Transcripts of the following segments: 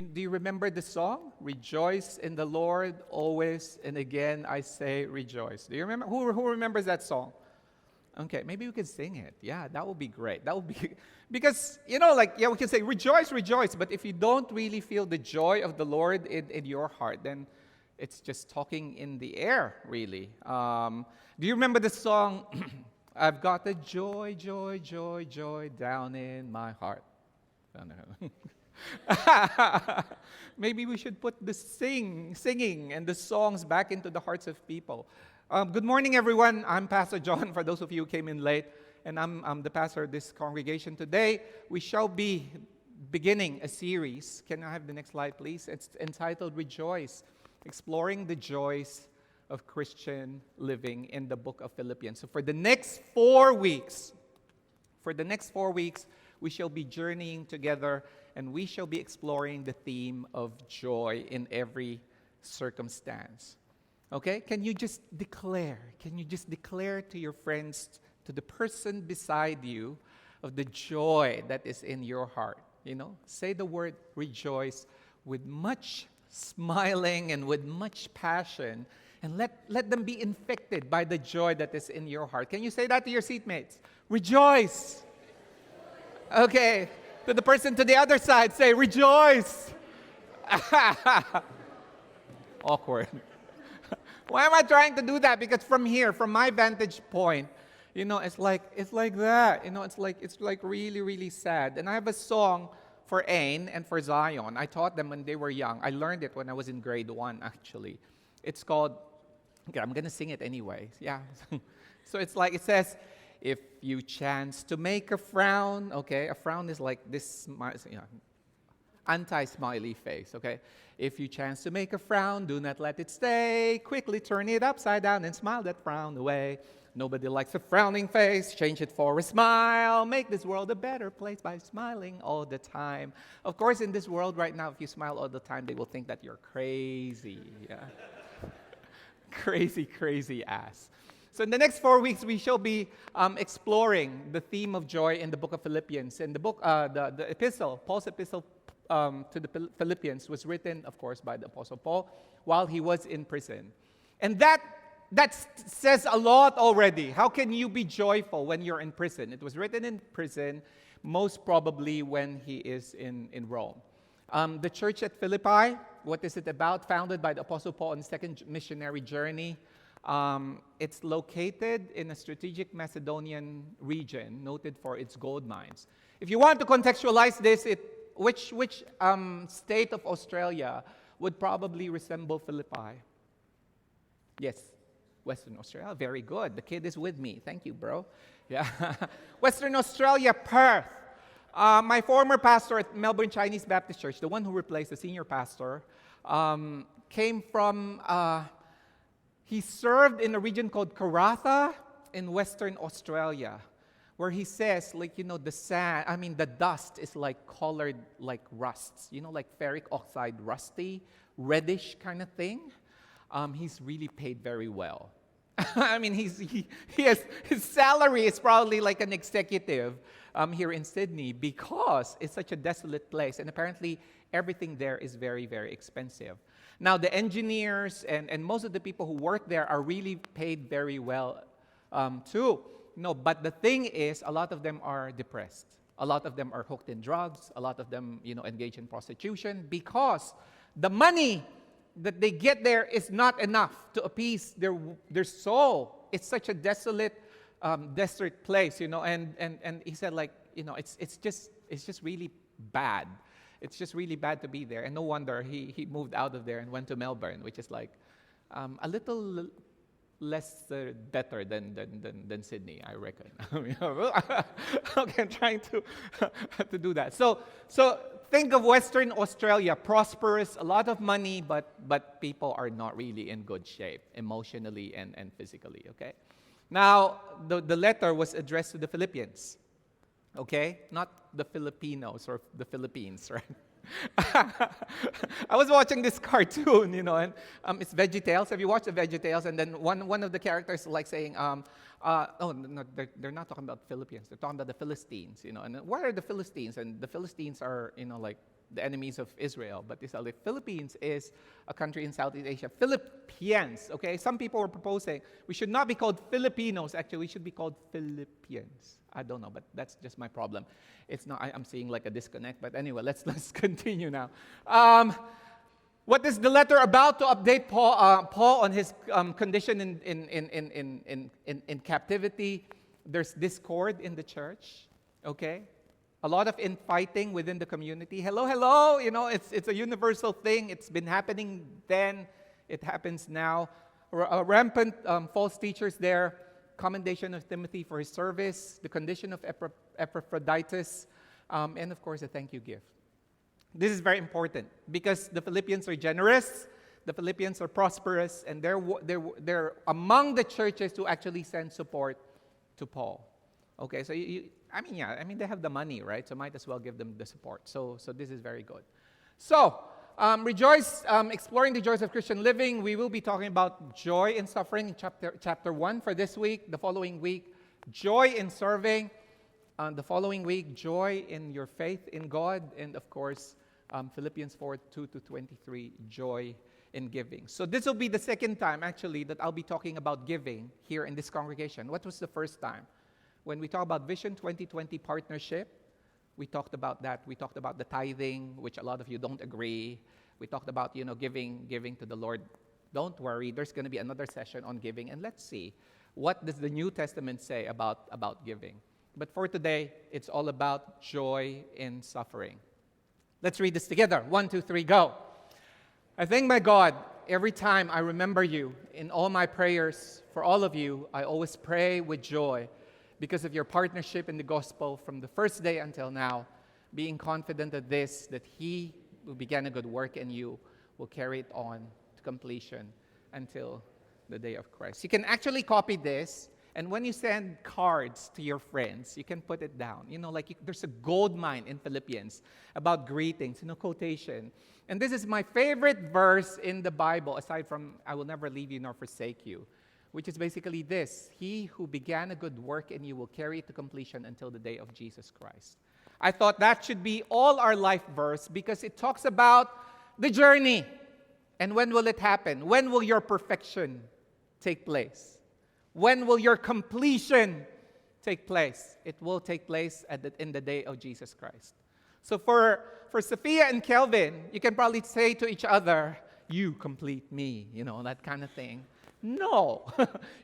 Do you remember the song? Rejoice in the Lord always, and again I say rejoice. Do you remember? Who remembers that song? Okay, maybe we could sing it. Yeah, that would be great. That would be, because, we can say rejoice, rejoice, but if you don't really feel the joy of the Lord in your heart, then it's just talking in the air, really. Do you remember the song, I've got the joy, joy, joy, joy down in my heart? I don't know. Maybe we should put the singing and the songs back into the hearts of people. Good morning, everyone. I'm Pastor John, for those of you who came in late, and I'm the pastor of this congregation. Today, we shall be beginning a series. Can I have the next slide, please? It's entitled Rejoice, exploring the joys of Christian living in the book of Philippians. So for the next 4 weeks, we shall be journeying together, and we shall be exploring the theme of joy in every circumstance. Okay? Can you just declare to your friends, to the person beside you, of the joy that is in your heart? Say the word rejoice with much smiling and with much passion, and let them be infected by the joy that is in your heart. Can you say that to your seatmates? Rejoice! Okay, to the person to the other side, say, rejoice! Awkward. Why am I trying to do that? Because from here, from my vantage point, it's like that. It's like really, really sad. And I have a song for Ain and for Zion. I taught them when they were young. I learned it when I was in grade 1, actually. It's called, okay, I'm going to sing it anyway. Yeah. So it says, if you chance to make a frown, okay, a frown is like this, anti-smiley face, okay? If you chance to make a frown, do not let it stay. Quickly turn it upside down and smile that frown away. Nobody likes a frowning face. Change it for a smile. Make this world a better place by smiling all the time. Of course, in this world right now, if you smile all the time, they will think that you're crazy. Yeah. Crazy ass. So in the next 4 weeks, we shall be exploring the theme of joy in the book of Philippians. And the book, the epistle, Paul's epistle to the Philippians was written, of course, by the Apostle Paul while he was in prison. And that says a lot already. How can you be joyful when you're in prison? It was written in prison, most probably when he is in Rome. The church at Philippi, what is it about? Founded by the Apostle Paul on his second missionary journey. It's located in a strategic Macedonian region, noted for its gold mines. If you want to contextualize this, which state of Australia would probably resemble Philippi? Yes, Western Australia. Very good. The kid is with me. Thank you, bro. Yeah, Western Australia, Perth. My former pastor at Melbourne Chinese Baptist Church, the one who replaced the senior pastor, came from. He served in a region called Karatha in Western Australia, where he says, the dust is like colored like rusts, like ferric oxide, rusty, reddish kind of thing. He's really paid very well. He has, his salary is probably like an executive here in Sydney because it's such a desolate place, and apparently everything there is very, very expensive. Now, the engineers and most of the people who work there are really paid very well too. But the thing is, a lot of them are depressed. A lot of them are hooked in drugs. A lot of them, engage in prostitution because the money that they get there is not enough to appease their soul. It's such a desolate, desert place, And he said, it's just really bad. It's just really bad to be there. And no wonder he moved out of there and went to Melbourne, which is like a little less better than Sydney, I reckon. Okay, I'm trying to do that. So think of Western Australia, prosperous, a lot of money, but people are not really in good shape emotionally and physically, okay? Now, the letter was addressed to the Philippians. Okay? Not the Filipinos or the Philippines, right? I was watching this cartoon, and it's VeggieTales. Have you watched the VeggieTales? And then one of the characters like saying, they're not talking about Philippines. They're talking about the Philistines, And what are the Philistines? And the Philistines are, the enemies of Israel. But the Philippines is a country in Southeast Asia. Philippians, okay? Some people were proposing we should not be called Filipinos. Actually, we should be called Philippians. I don't know, but that's just my problem. It's not. I'm seeing like a disconnect. But anyway, let's continue now. What is the letter about to update Paul on his condition in captivity? There's discord in the church, okay? A lot of infighting within the community. Hello, you know, it's a universal thing. It's been happening then. It happens now. Rampant false teachers there. Commendation of Timothy for his service. The condition of Epaphroditus. And of course, a thank you gift. This is very important because the Philippians are generous, the Philippians are prosperous, and they're among the churches who actually send support to Paul. Okay, so they have the money, right? So might as well give them the support. So this is very good. So rejoice, exploring the joys of Christian living. We will be talking about joy in suffering in chapter 1 for this week. The following week, joy in serving. The following week, joy in your faith in God, and of course, Philippians 4:2-23, joy in giving. So this will be the second time, actually, that I'll be talking about giving here in this congregation. What was the first time? When we talk about Vision 2020 partnership, we talked about that. We talked about the tithing, which a lot of you don't agree. We talked about, giving to the Lord. Don't worry, there's going to be another session on giving, and let's see, what does the New Testament say about giving? But for today, it's all about joy in suffering. Let's read this together. 1, 2, 3, go. I thank my God every time I remember you. In all my prayers for all of you, I always pray with joy because of your partnership in the gospel from the first day until now, being confident of this, that he who began a good work in you will carry it on to completion until the day of Christ. You can actually copy this. And when you send cards to your friends, you can put it down. There's a gold mine in Philippians about greetings, quotation. And this is my favorite verse in the Bible, aside from, I will never leave you nor forsake you, which is basically this: he who began a good work in you will carry it to completion until the day of Jesus Christ. I thought that should be all our life verse because it talks about the journey. And when will it happen? When will your perfection take place? When will your completion take place? It will take place in the day of Jesus Christ. So for Sophia and Kelvin, you can probably say to each other, you complete me, that kind of thing. No,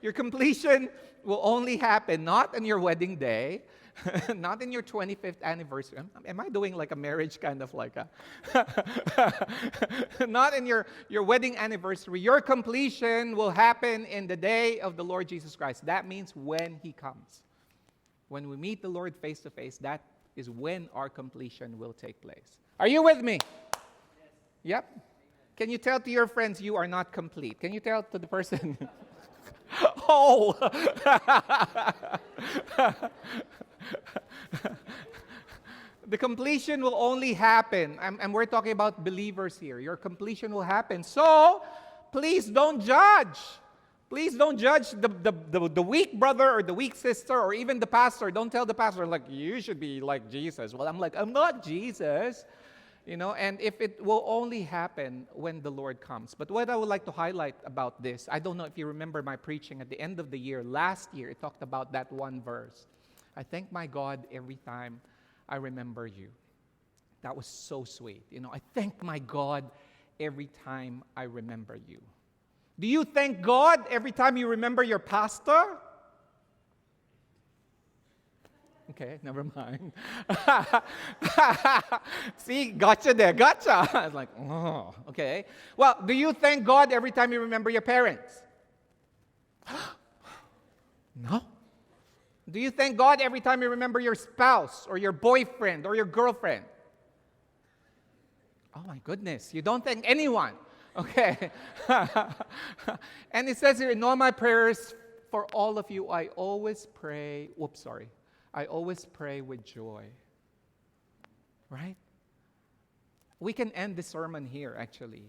your completion will only happen not on your wedding day, not in your 25th anniversary. Am I doing like a marriage kind of like a... not in your wedding anniversary. Your completion will happen in the day of the Lord Jesus Christ. That means when he comes. When we meet the Lord face to face, that is when our completion will take place. Are you with me? Yes. Yep. Can you tell to your friends you are not complete? Can you tell to the person? Oh! The completion will only happen, and we're talking about believers here. Your completion will happen. So, please don't judge. Please don't judge the weak brother or the weak sister or even the pastor. Don't tell the pastor, you should be like Jesus. Well, I'm not Jesus. And if it will only happen when the Lord comes. But what I would like to highlight about this, I don't know if you remember my preaching at the end of the year. Last year, it talked about that one verse. I thank my God every time I remember you. That was so sweet. I thank my God every time I remember you. Do you thank God every time you remember your pastor? Okay, never mind. See, gotcha there, gotcha. I was like, oh, okay. Well, do you thank God every time you remember your parents? No. Do you thank God every time you remember your spouse or your boyfriend or your girlfriend? Oh my goodness, you don't thank anyone. Okay. And it says here, in all my prayers for all of you, I always pray, I always pray with joy. Right? We can end the sermon here, actually.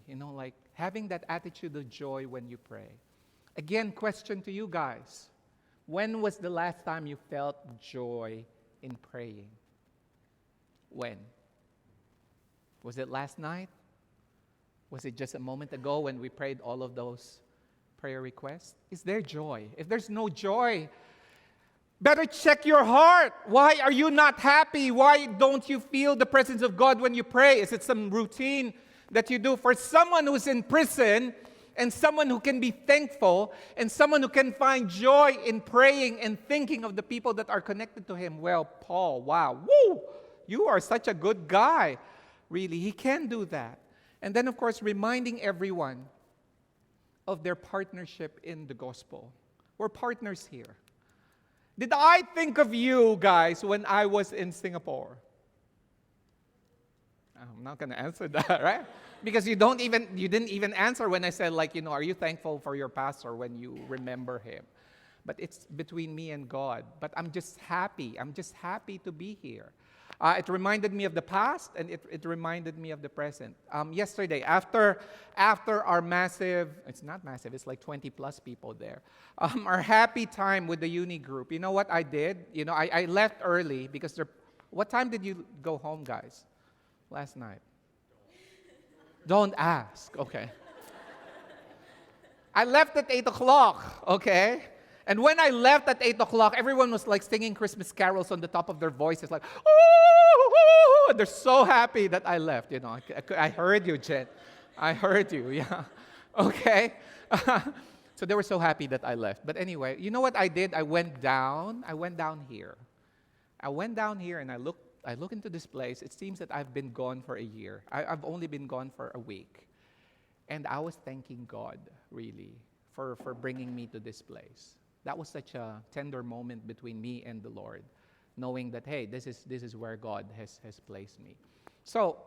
Having that attitude of joy when you pray. Again, question to you guys. When was the last time you felt joy in praying? When? Was it last night? Was it just a moment ago when we prayed all of those prayer requests? Is there joy? If there's no joy, better check your heart. Why are you not happy? Why don't you feel the presence of God when you pray? Is it some routine that you do? For someone who's in prison, and someone who can be thankful, and someone who can find joy in praying and thinking of the people that are connected to him, well, Paul, wow, woo! You are such a good guy. Really, he can do that. And then, of course, reminding everyone of their partnership in the gospel. We're partners here. Did I think of you guys when I was in Singapore? I'm not going to answer that, right? Because you didn't even answer when I said, are you thankful for your pastor when you remember him? But it's between me and God. But I'm just happy. I'm just happy to be here. It reminded me of the past, and it reminded me of the present. Yesterday, after our massive, it's not massive, it's like 20 plus people there, our happy time with the uni group, you know what I did? I left early because what time did you go home, guys? Last night? Don't ask, okay. I left at 8 o'clock, okay? And when I left at 8 o'clock, everyone was singing Christmas carols on the top of their voices, oh, they're so happy that I left, I heard you, Jen. I heard you, yeah. Okay? So they were so happy that I left. But anyway, you know what I did? I went down here. I went down here and I look into this place. It seems that I've been gone for a year. I've only been gone for a week. And I was thanking God, really, for bringing me to this place. That was such a tender moment between me and the Lord, knowing that, hey, this is where God has placed me. So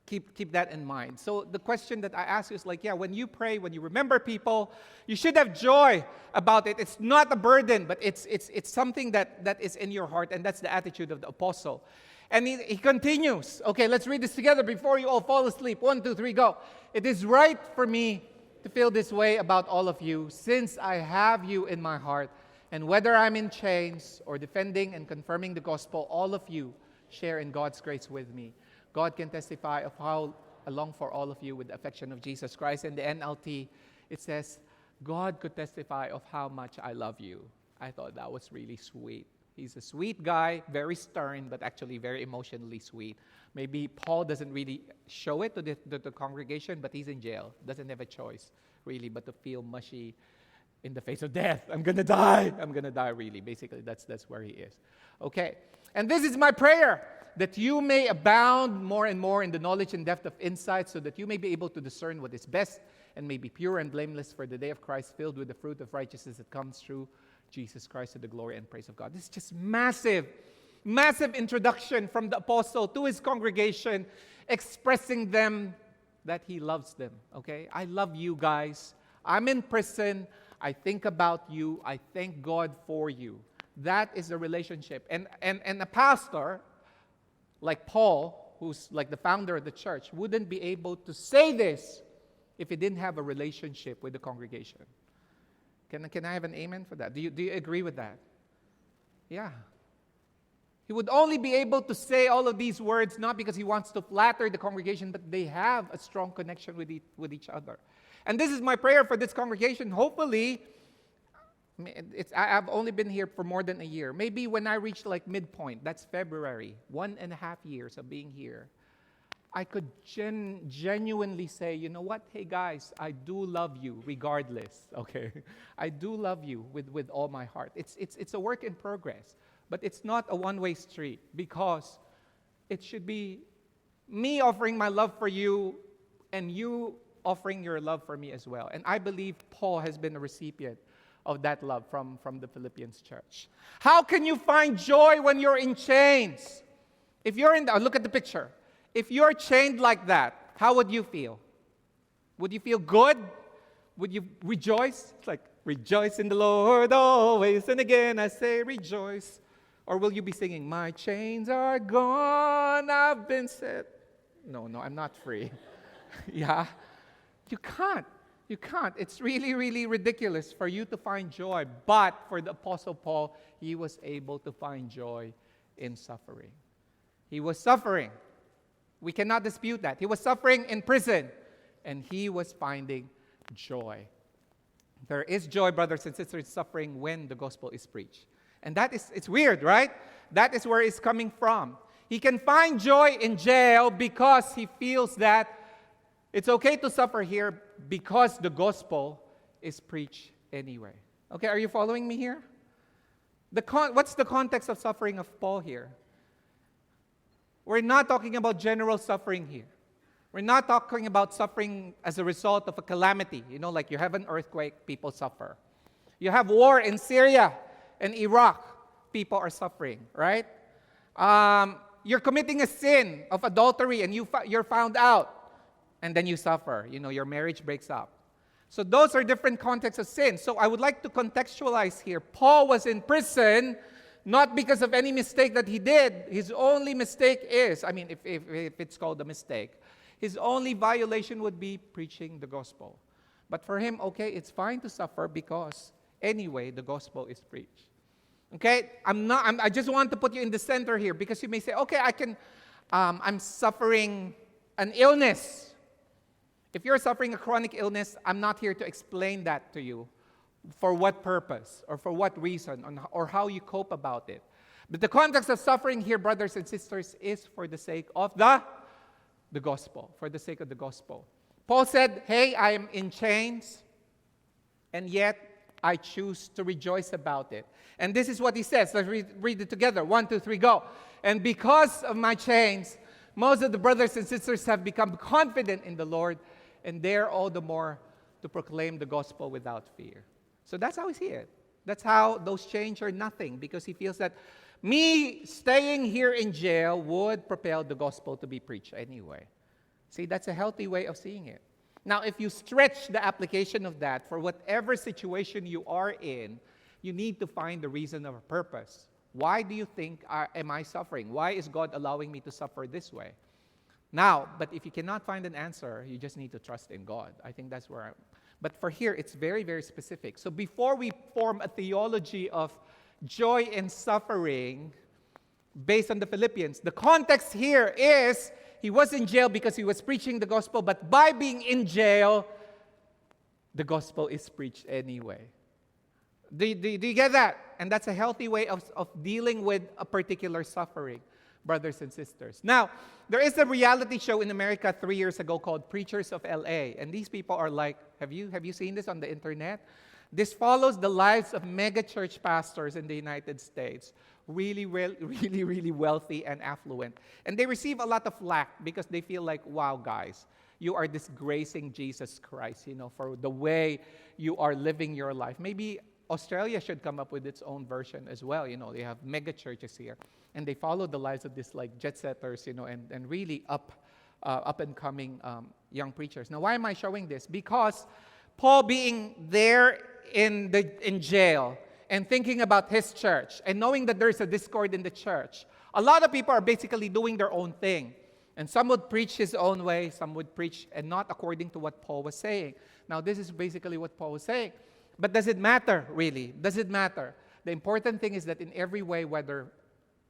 keep that in mind. So the question that I ask is when you pray, when you remember people, you should have joy about it. It's not a burden, but it's something that is in your heart, and that's the attitude of the apostle. And he continues. Okay, let's read this together before you all fall asleep. 1, 2, 3, go. It is right for me to feel this way about all of you, since I have you in my heart. And whether I'm in chains or defending and confirming the gospel, all of you share in God's grace with me. God can testify of how I long for all of you with the affection of Jesus Christ. In the NLT, it says, God could testify of how much I love you. I thought that was really sweet. He's a sweet guy, very stern, but actually very emotionally sweet. Maybe Paul doesn't really show it to the congregation, but he's in jail. Doesn't have a choice, really, but to feel mushy in the face of death. I'm going to die. I'm going to die, really. Basically, that's where he is. Okay. And this is my prayer, that you may abound more and more in the knowledge and depth of insight, so that you may be able to discern what is best and may be pure and blameless for the day of Christ, filled with the fruit of righteousness that comes through Jesus Christ, to the glory and praise of God. This is just massive introduction from the apostle to his congregation, expressing them that he loves them, okay? I love you guys. I'm in prison. I think about you. I thank God for you. That is a relationship. And a pastor like Paul, who's like the founder of the church, wouldn't be able to say this if he didn't have a relationship with the congregation. Can I have an amen for that? Do you agree with that? Yeah. He would only be able to say all of these words not because he wants to flatter the congregation, but they have a strong connection with each other. And this is my prayer for this congregation. Hopefully, I've only been here for more than a year. Maybe when I reach midpoint, that's February, 1.5 years of being here, I could genuinely say, you know what? Hey guys, I do love you regardless, okay? I do love you with all my heart. It's a work in progress, but it's not a one-way street, because it should be me offering my love for you and you offering your love for me as well. And I believe Paul has been a recipient of that love from the Philippians church. How can you find joy when you're in chains? If you're look at the picture. If you're chained like that, how would you feel? Would you feel good? Would you rejoice? It's rejoice in the Lord always, and again I say rejoice. Or will you be singing, my chains are gone, I've been set? No, I'm not free. Yeah? You can't. It's really, really ridiculous for you to find joy. But for the Apostle Paul, he was able to find joy in suffering. He was suffering We cannot dispute that. He was suffering in prison, and he was finding joy. There is joy, brothers and sisters, suffering when the gospel is preached. And it's weird, right? That is where it's coming from. He can find joy in jail because he feels that it's okay to suffer here because the gospel is preached anyway. Okay, are you following me here? What's the context of suffering of Paul here? We're not talking about general suffering here. We're not talking about suffering as a result of a calamity. You know, like you have an earthquake, people suffer. You have war in Syria and Iraq, people are suffering, right? You're committing a sin of adultery and you're found out, and then you suffer. You know, your marriage breaks up. So those are different contexts of sin. So I would like to contextualize here. Paul was in prison not because of any mistake that he did. His only mistake is, if it's called a mistake, his only violation would be preaching the gospel. But for him, okay, it's fine to suffer because anyway, the gospel is preached. Okay, I just want to put you in the center here because you may say, okay, I'm suffering an illness. If you're suffering a chronic illness, I'm not here to explain that to you. For what purpose or for what reason or how you cope about it. But the context of suffering here, brothers and sisters, is for the sake of the gospel, for the sake of the gospel. Paul said, hey, I am in chains, and yet I choose to rejoice about it. And this is what he says. Let's read it together. 1, 2, 3, go. And because of my chains, most of the brothers and sisters have become confident in the Lord and dare all the more to proclaim the gospel without fear. So that's how we see it. That's how those chains are nothing, because he feels that me staying here in jail would propel the gospel to be preached anyway. See, that's a healthy way of seeing it. Now, if you stretch the application of that for whatever situation you are in, you need to find the reason or purpose. Why do you think am I suffering? Why is God allowing me to suffer this way? Now, but if you cannot find an answer, you just need to trust in God. I think that's where but for here, it's very, very specific. So before we form a theology of joy in suffering based on the Philippians, the context here is he was in jail because he was preaching the gospel, but by being in jail, the gospel is preached anyway. Do you get that? And that's a healthy way of dealing with a particular suffering, brothers and sisters. Now, there is a reality show in America 3 years ago called Preachers of LA. And these people are like, have you seen this on the internet? This follows the lives of mega church pastors in the United States. Really wealthy and affluent. And they receive a lot of flack because they feel like, wow, guys, you are disgracing Jesus Christ, for the way you are living your life. Maybe Australia should come up with its own version as well. They have mega churches here. And they follow the lives of these like jet setters, and really up and coming young preachers. Now, why am I showing this? Because Paul being there in jail and thinking about his church and knowing that there's a discord in the church, a lot of people are basically doing their own thing. And some would preach his own way, some would preach and not according to what Paul was saying. Now, this is basically what Paul was saying. But does it matter, really? Does it matter? The important thing is that in every way, whether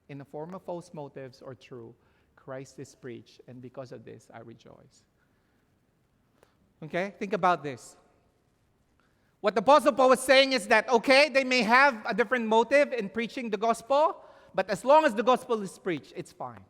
in the form of false motives or true, Christ is preached, and because of this, I rejoice. Okay? Think about this. What the Apostle Paul was saying is that, okay, they may have a different motive in preaching the gospel, but as long as the gospel is preached, it's fine.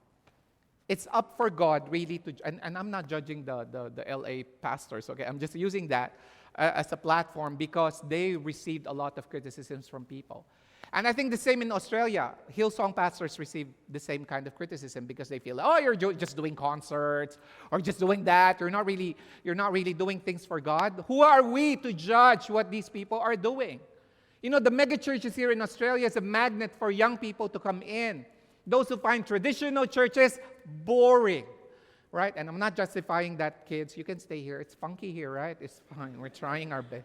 It's up for God really to, and I'm not judging the LA pastors, okay? I'm just using that as a platform because they received a lot of criticisms from people. And I think the same in Australia. Hillsong pastors receive the same kind of criticism because they feel, oh, you're just doing concerts or just doing that. You're not really doing things for God. Who are we to judge what these people are doing? The mega churches here in Australia is a magnet for young people to come in. Those who find traditional churches boring, right? And I'm not justifying that, kids. You can stay here. It's funky here, right? It's fine. We're trying our best.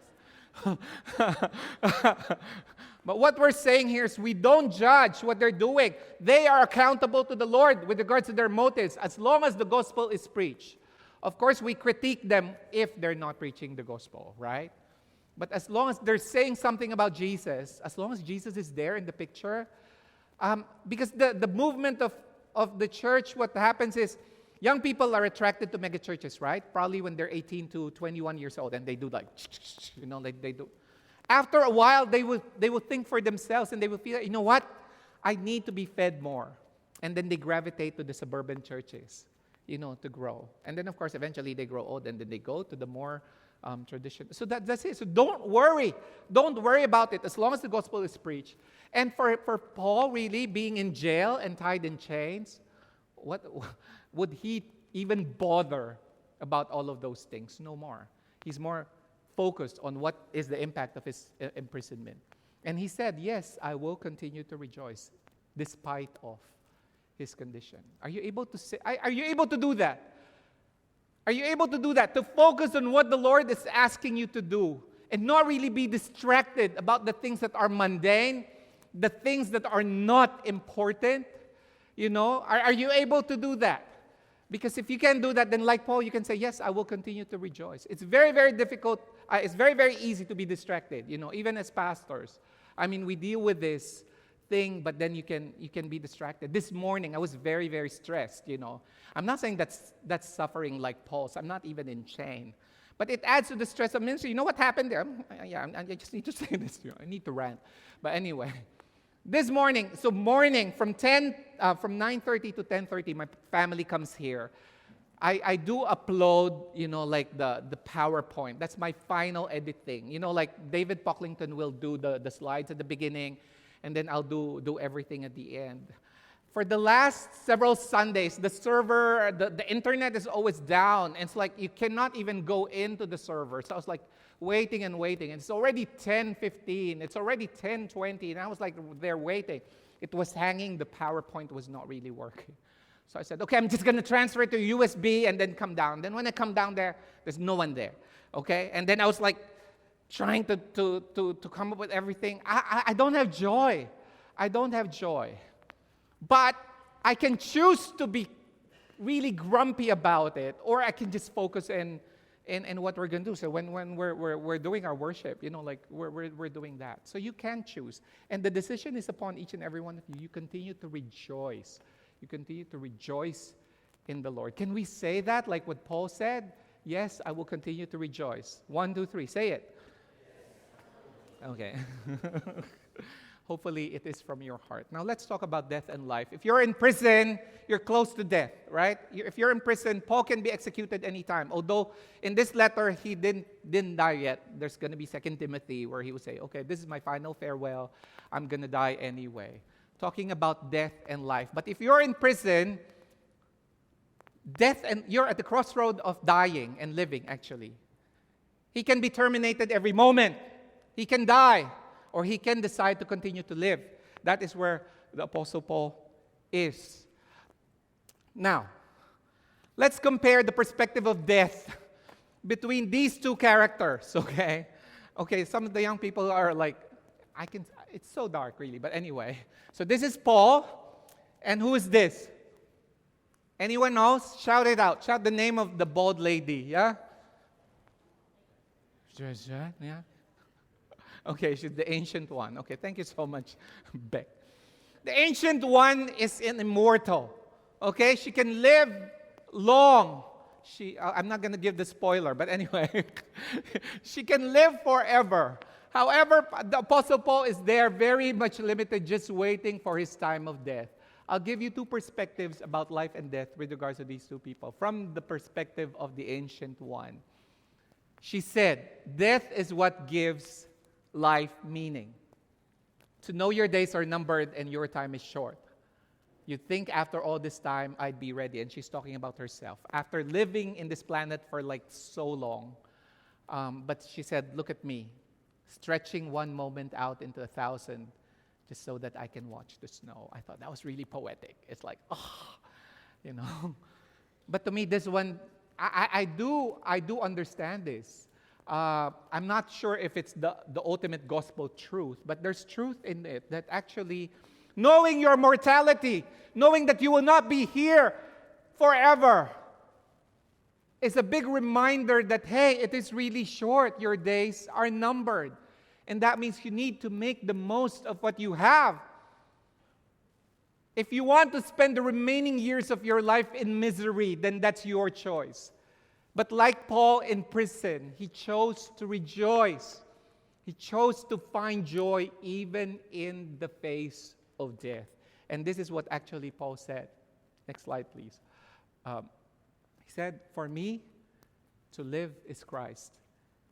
But what we're saying here is we don't judge what they're doing. They are accountable to the Lord with regards to their motives as long as the gospel is preached. Of course, we critique them if they're not preaching the gospel, right? But as long as they're saying something about Jesus, as long as Jesus is there in the picture, because the movement of the church, what happens is Young people are attracted to megachurches, right? Probably when they're 18 to 21 years old, and they do like, like they do. After a while, they will think for themselves, and they will feel, you know what? I need to be fed more. And then they gravitate to the suburban churches, to grow. And then, of course, eventually they grow old, and then they go to the more tradition. So that's it. So don't worry. Don't worry about it as long as the gospel is preached. And for Paul, really, being in jail and tied in chains, what would he even bother about all of those things? No more. He's more focused on what is the impact of his imprisonment. And he said, yes, I will continue to rejoice despite of his condition. Are you able to say, are you able to do that? Are you able to do that? To focus on what the Lord is asking you to do and not really be distracted about the things that are mundane, the things that are not important? Are you able to do that? Because if you can do that, then like Paul, you can say, yes, I will continue to rejoice. It's very, very difficult. It's very, very easy to be distracted, even as pastors. I mean, we deal with this thing, but then you can be distracted. This morning, I was very, very stressed, I'm not saying that's suffering like Paul's. I'm not even in chain. But it adds to the stress of ministry. You know what happened there? I just need to say this. I need to rant. But anyway, this morning, from 9:30 to 10:30, my family comes here. I do upload, like the PowerPoint. That's my final editing. Like David Pocklington will do the slides at the beginning, and then I'll do everything at the end. For the last several Sundays, the server, the internet is always down. And it's like you cannot even go into the server. So I was like waiting and waiting. And it's already 10:15. It's already 10:20. And I was like there waiting. It was hanging. The PowerPoint was not really working. So I said, okay, I'm just going to transfer it to USB and then come down. Then when I come down there, there's no one there. Okay? And then I was like trying to come up with everything. I don't have joy. I don't have joy. But I can choose to be really grumpy about it, or I can just focus in what we're going to do. So when we're doing our worship, like we're doing that. So you can choose. And the decision is upon each and every one of you. You continue to rejoice. You continue to rejoice in the Lord. Can we say that like what Paul said? Yes, I will continue to rejoice. 1, 2, 3. Say it. Okay. Hopefully, it is from your heart. Now, let's talk about death and life. If you're in prison, you're close to death, right? If you're in prison, Paul can be executed anytime. Although, in this letter, he didn't die yet. There's going to be 2 Timothy where he will say, okay, this is my final farewell. I'm going to die anyway. Talking about death and life. But if you're in prison, death and you're at the crossroad of dying and living, actually. He can be terminated every moment. He can die. Or he can decide to continue to live. That is where the Apostle Paul is. Now, let's compare the perspective of death between these two characters, okay? Okay, some of the young people are like, it's so dark really, but anyway. So this is Paul, and who is this? Anyone knows? Shout it out. Shout the name of the bald lady, yeah? Yeah? Okay, she's the Ancient One. Okay, thank you so much, Beck. The Ancient One is an immortal. Okay, she can live long. I'm not going to give the spoiler, but anyway, she can live forever. However, the Apostle Paul is there very much limited, just waiting for his time of death. I'll give you two perspectives about life and death with regards to these two people. From the perspective of the Ancient One. She said, death is what gives life meaning. To know your days are numbered and your time is short. You think after all this time, I'd be ready. And she's talking about herself. After living in this planet for like so long. But she said, look at me. Stretching one moment out into 1,000 just so that I can watch the snow. I thought that was really poetic. It's like, But to me, this one, I do understand this. I'm not sure if it's the ultimate gospel truth, but there's truth in it that actually knowing your mortality, knowing that you will not be here forever, is a big reminder that, hey, it is really short. Your days are numbered. And that means you need to make the most of what you have. If you want to spend the remaining years of your life in misery, then that's your choice. But like Paul in prison, he chose to rejoice. He chose to find joy even in the face of death. And this is what actually Paul said. Next slide, please. He said, "For me, to live is Christ,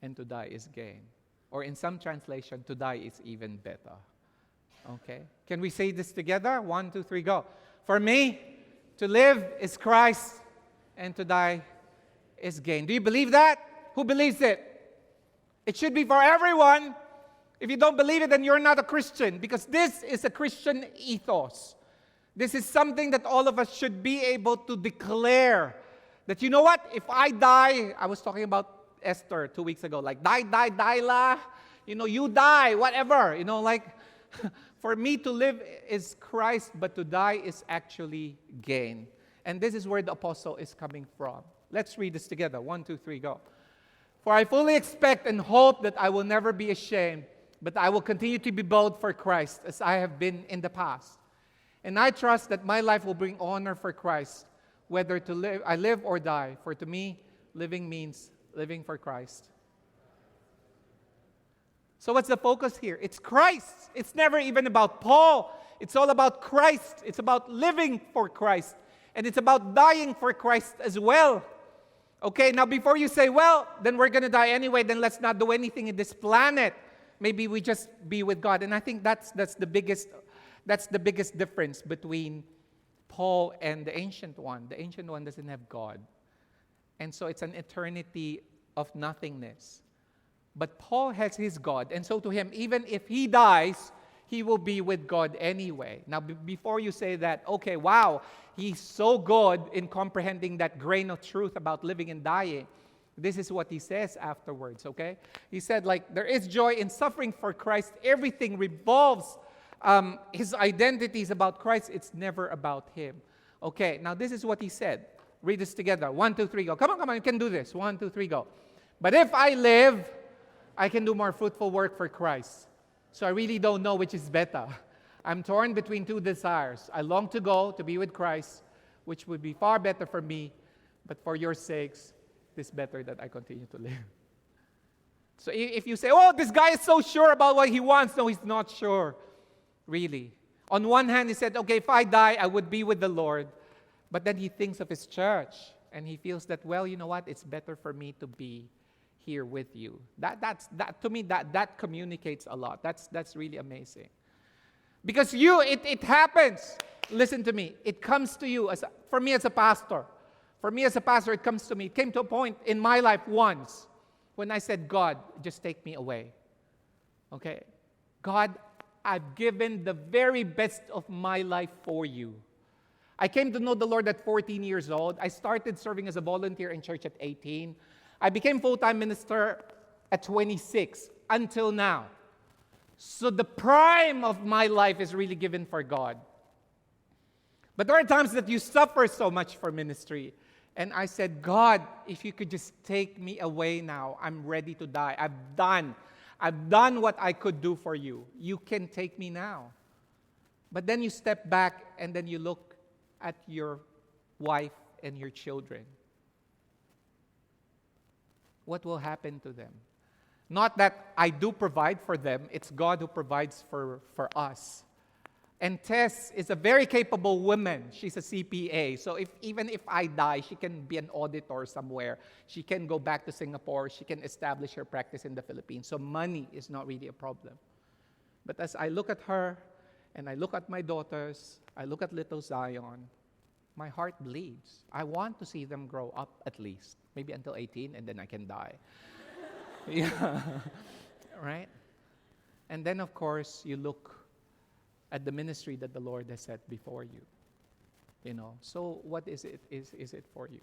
and to die is gain." Or in some translation, to die is even better. Okay? Can we say this together? 1, 2, 3, go. For me, to live is Christ, and to die is gain. Do you believe that? Who believes it? It should be for everyone. If you don't believe it, then you're not a Christian, because this is a Christian ethos. This is something that all of us should be able to declare. That, you know what? If I die, I was talking about Esther 2 weeks ago, like, die la. You die, whatever. Like, for me to live is Christ, but to die is actually gain. And this is where the apostle is coming from. Let's read this together. 1, 2, 3, go. For I fully expect and hope that I will never be ashamed, but I will continue to be bold for Christ as I have been in the past. And I trust that my life will bring honor for Christ, whether I live or die. For to me, living means living for Christ. So what's the focus here? It's Christ. It's never even about Paul. It's all about Christ. It's about living for Christ. And it's about dying for Christ as well. Okay, now before you say, well, then we're going to die anyway, then let's not do anything in this planet. Maybe we just be with God. And I think that's the biggest difference between Paul and the Ancient One. The Ancient One doesn't have God. And so it's an eternity of nothingness. But Paul has his God. And so to him, even if he dies, he will be with God anyway. Now, before you say that, okay, wow, he's so good in comprehending that grain of truth about living and dying. This is what he says afterwards, okay? He said, like, there is joy in suffering for Christ. Everything revolves. His identity is about Christ. It's never about him. Okay, now this is what he said. Read this together. 1, 2, 3, go. Come on, you can do this. 1, 2, 3, go. But if I live, I can do more fruitful work for Christ. So I really don't know which is better. I'm torn between two desires. I long to go to be with Christ, which would be far better for me, but for your sakes, it is better that I continue to live. So if you say, oh, this guy is so sure about what he wants, no, he's not sure, really. On one hand, he said, okay, if I die, I would be with the Lord. But then he thinks of his church, and he feels that, well, you know what, it's better for me to be here with you. To me, that communicates a lot. That's really amazing. Because it happens. Listen to me. It comes to you. For me as a pastor, it comes to me. It came to a point in my life once when I said, God, just take me away. Okay? God, I've given the very best of my life for you. I came to know the Lord at 14 years old. I started serving as a volunteer in church at 18. I became full-time minister at 26 until now. So the prime of my life is really given for God. But there are times that you suffer so much for ministry. And I said, God, if you could just take me away now, I'm ready to die. I've done what I could do for you. You can take me now. But then you step back and then you look at your wife and your children. What will happen to them? Not that I do provide for them, it's God who provides for us. And Tess is a very capable woman. She's a CPA. So even if I die, she can be an auditor somewhere. She can go back to Singapore. She can establish her practice in the Philippines. So money is not really a problem. But as I look at her, and I look at my daughters, I look at little Zion, my heart bleeds. I want to see them grow up at least. Maybe until 18, and then I can die. Yeah. Right? And then, of course, you look at the ministry that the Lord has set before you. You know, so what is it? Is it for you?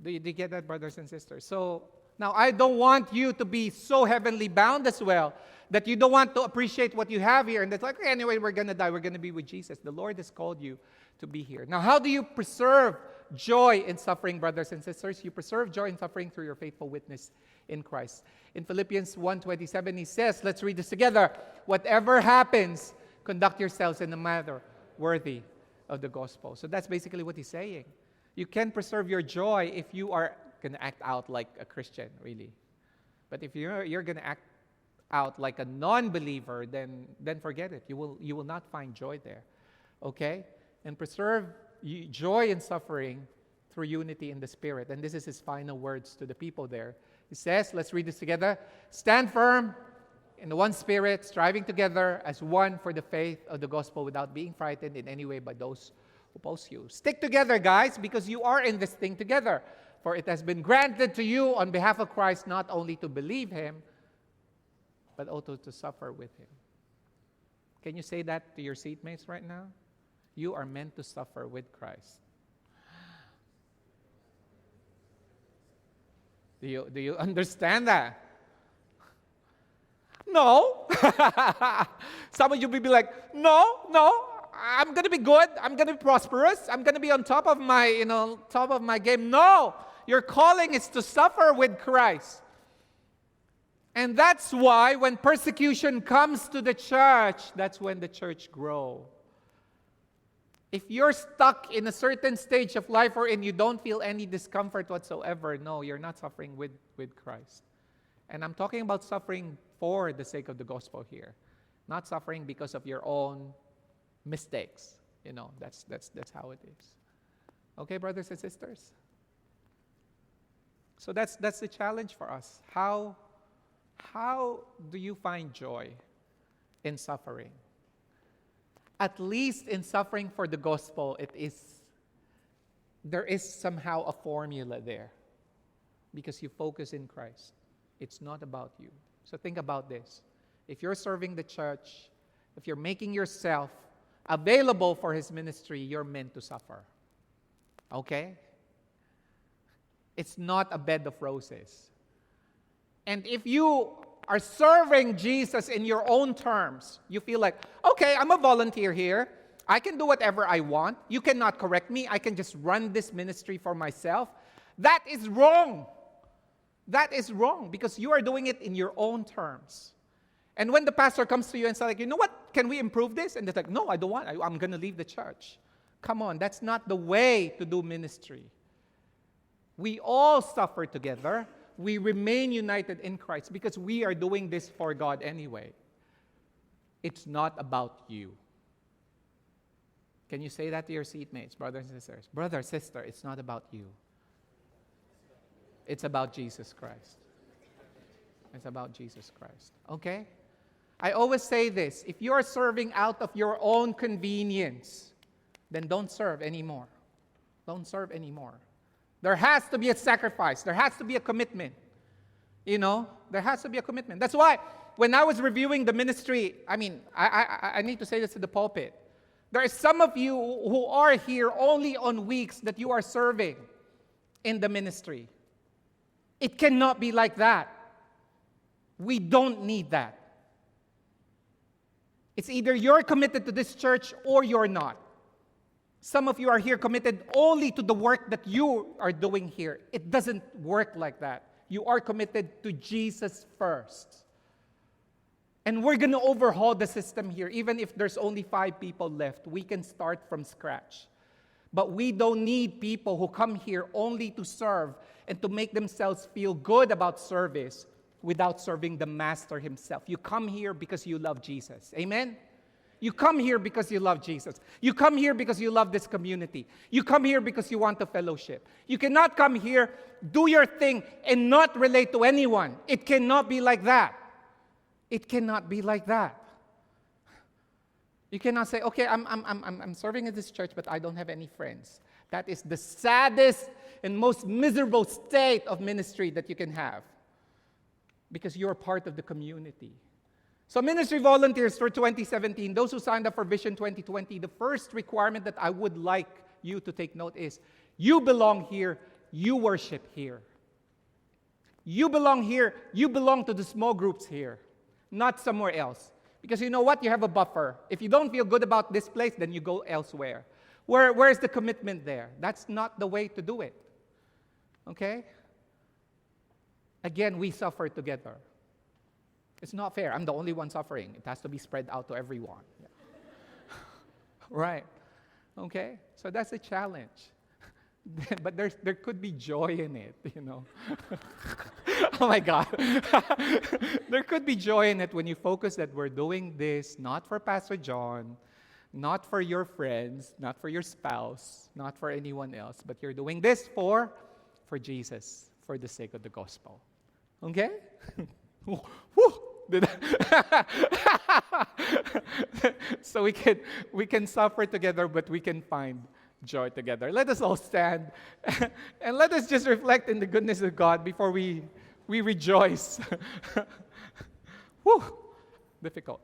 Do you get that, brothers and sisters? So now I don't want you to be so heavenly bound as well that you don't want to appreciate what you have here. And it's like, okay, anyway, we're going to die. We're going to be with Jesus. The Lord has called you to be here. Now, how do you preserve joy in suffering, brothers and sisters? You preserve joy in suffering through your faithful witness in Christ. In Philippians 1:27, he says, let's read this together. Whatever happens, conduct yourselves in a manner worthy of the gospel. So that's basically what he's saying. You can preserve your joy if you are going to act out like a Christian, really. But if you're going to act out like a non-believer, then forget it. You will not find joy there. Okay? And preserve joy in suffering through unity in the Spirit. And this is his final words to the people there. He says, let's read this together. Stand firm in the one Spirit, striving together as one for the faith of the gospel without being frightened in any way by those who oppose you. Stick together, guys, because you are in this thing together. For it has been granted to you on behalf of Christ not only to believe him, but also to suffer with him. Can you say that to your seatmates right now? You are meant to suffer with Christ. Do you understand that? No. Some of you will be like, no, I'm going to be good. I'm going to be prosperous. I'm going to be on top of my game. No, your calling is to suffer with Christ. And that's why when persecution comes to the church, that's when the church grows. If you're stuck in a certain stage of life wherein you don't feel any discomfort whatsoever, no, you're not suffering with Christ. And I'm talking about suffering for the sake of the gospel here, not suffering because of your own mistakes. That's how it is. Okay, brothers and sisters? So that's the challenge for us. How do you find joy in suffering? At least in suffering for the gospel, there is somehow a formula there because you focus in Christ. It's not about you. So think about this. If you're serving the church, if you're making yourself available for his ministry, you're meant to suffer. Okay? It's not a bed of roses. And if you are serving Jesus in your own terms, you feel like, okay, I'm a volunteer here. I can do whatever I want. You cannot correct me. I can just run this ministry for myself. That is wrong. That is wrong because you are doing it in your own terms. And when the pastor comes to you and says, like, you know what, can we improve this? And it's like, no, I don't want. I'm going to leave the church. Come on, that's not the way to do ministry. We all suffer together. We remain united in Christ because we are doing this for God anyway. It's not about you. Can you say that to your seatmates, brothers and sisters? Brother, sister, it's not about you. It's about Jesus Christ. It's about Jesus Christ. Okay? I always say this. If you are serving out of your own convenience, then don't serve anymore. Don't serve anymore. There has to be a sacrifice. There has to be a commitment. There has to be a commitment. That's why when I was reviewing the ministry, I need to say this to the pulpit. There are some of you who are here only on weeks that you are serving in the ministry. It cannot be like that. We don't need that. It's either you're committed to this church or you're not. Some of you are here committed only to the work that you are doing here. It doesn't work like that. You are committed to Jesus first. And we're going to overhaul the system here. Even if there's only 5 people left, we can start from scratch. But we don't need people who come here only to serve and to make themselves feel good about service without serving the Master himself. You come here because you love Jesus. Amen? You come here because you love Jesus. You come here because you love this community. You come here because you want the fellowship. You cannot come here, do your thing, and not relate to anyone. It cannot be like that. It cannot be like that. You cannot say, okay, I'm serving in this church, but I don't have any friends. That is the saddest and most miserable state of ministry that you can have because you're part of the community. So ministry volunteers for 2017, those who signed up for Vision 2020, the first requirement that I would like you to take note is, you belong here, you worship here. You belong here, you belong to the small groups here, not somewhere else. Because you know what? You have a buffer. If you don't feel good about this place, then you go elsewhere. Where's the commitment there? That's not the way to do it. Okay? Again, we suffer together. It's not fair. I'm the only one suffering. It has to be spread out to everyone. Yeah. Right. Okay? So that's a challenge. But there could be joy in it, Oh my God. There could be joy in it when you focus that we're doing this not for Pastor John, not for your friends, not for your spouse, not for anyone else, but you're doing this for Jesus, for the sake of the gospel. Okay? Woo! So we can suffer together, but we can find joy together. Let us all stand and let us just reflect in the goodness of God before we rejoice. Whew, difficult.